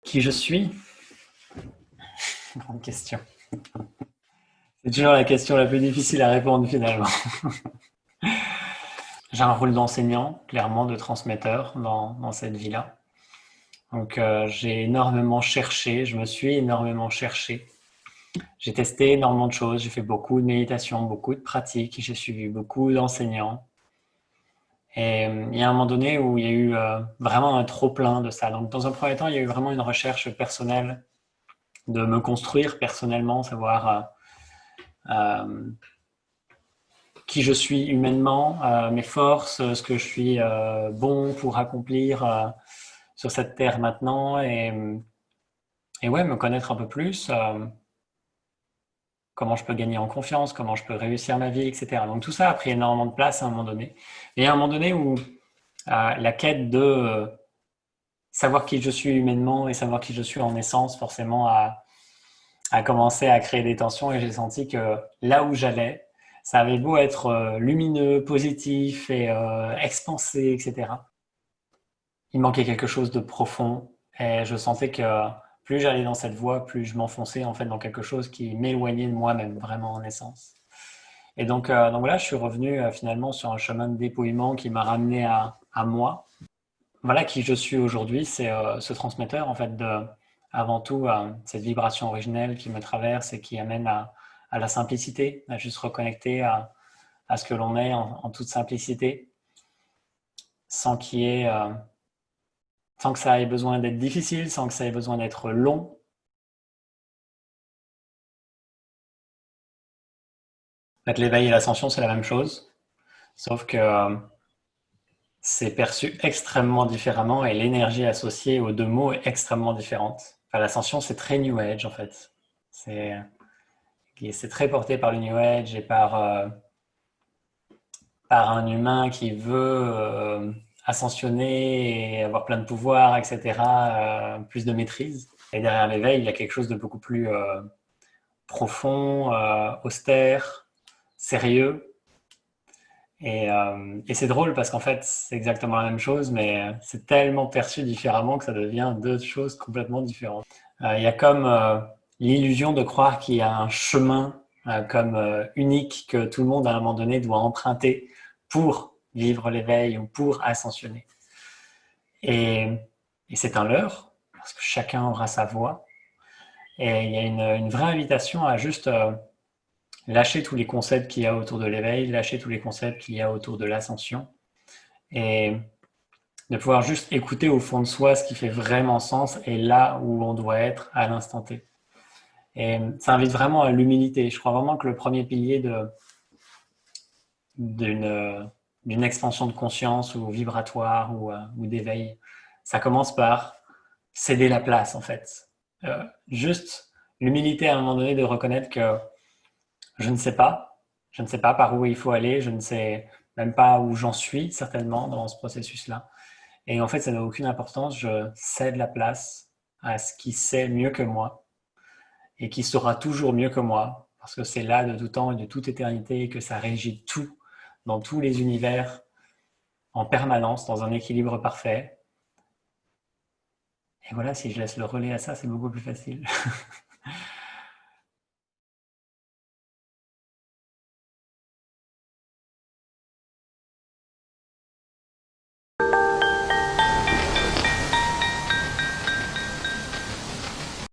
Qui je suis? Grande question. C'est toujours la question la plus difficile à répondre finalement. J'ai un rôle d'enseignant, clairement, de transmetteur dans cette vie-là. Donc j'ai énormément cherché, je me suis énormément cherché. J'ai testé énormément de choses, j'ai fait beaucoup de méditation, beaucoup de pratiques, j'ai suivi beaucoup d'enseignants. Et il y a un moment donné où il y a eu vraiment un trop-plein de ça. Donc dans un premier temps, il y a eu vraiment une recherche personnelle de me construire personnellement, savoir qui je suis humainement, mes forces, ce que je suis bon pour accomplir sur cette terre maintenant et ouais, me connaître un peu plus, comment je peux gagner en confiance, comment je peux réussir ma vie, etc. Donc tout ça a pris énormément de place à un moment donné. Et il y a un moment donné où la quête de savoir qui je suis humainement et savoir qui je suis en essence, forcément, a commencé à créer des tensions et j'ai senti que là où j'allais, ça avait beau être lumineux, positif et expansé, etc. Il manquait quelque chose de profond et je sentais que plus j'allais dans cette voie, plus je m'enfonçais en fait dans quelque chose qui m'éloignait de moi-même, vraiment en essence. Et donc là, je suis revenu finalement sur un chemin de dépouillement qui m'a ramené à moi. Voilà qui je suis aujourd'hui, c'est ce transmetteur en fait de, avant tout, cette vibration originelle qui me traverse et qui amène à la simplicité, à juste reconnecter à ce que l'on est en toute simplicité, sans qu'il y ait, sans que ça ait besoin d'être difficile, sans que ça ait besoin d'être long. En fait, l'éveil et l'ascension, c'est la même chose, sauf que c'est perçu extrêmement différemment et l'énergie associée aux deux mots est extrêmement différente. Enfin, l'ascension, c'est très New Age en fait. C'est c'est très porté par le New Age et par un humain qui veut ascensionner et avoir plein de pouvoirs, etc., plus de maîtrise. Et derrière l'éveil, il y a quelque chose de beaucoup plus profond, austère, sérieux. Et c'est drôle parce qu'en fait, c'est exactement la même chose, mais c'est tellement perçu différemment que ça devient deux choses complètement différentes. Il y a comme l'illusion de croire qu'il y a un chemin comme unique que tout le monde à un moment donné doit emprunter pour vivre l'éveil ou pour ascensionner. Et, et c'est un leurre, parce que chacun aura sa voie. Et il y a une vraie invitation à juste lâcher tous les concepts qu'il y a autour de l'éveil, lâcher tous les concepts qu'il y a autour de l'ascension, et de pouvoir juste écouter au fond de soi ce qui fait vraiment sens et là où on doit être à l'instant T. Et ça invite vraiment à l'humilité. Je crois vraiment que le premier pilier d'une expansion de conscience ou vibratoire ou d'éveil, ça commence par céder la place en fait. Juste l'humilité à un moment donné de reconnaître que je ne sais pas, je ne sais pas par où il faut aller, je ne sais même pas où j'en suis certainement dans ce processus-là. Et en fait, ça n'a aucune importance, je cède la place à ce qui sait mieux que moi et qui saura toujours mieux que moi, parce que c'est là de tout temps et de toute éternité que ça régit tout, dans tous les univers, en permanence, dans un équilibre parfait. Et voilà, si je laisse le relais à ça, c'est beaucoup plus facile.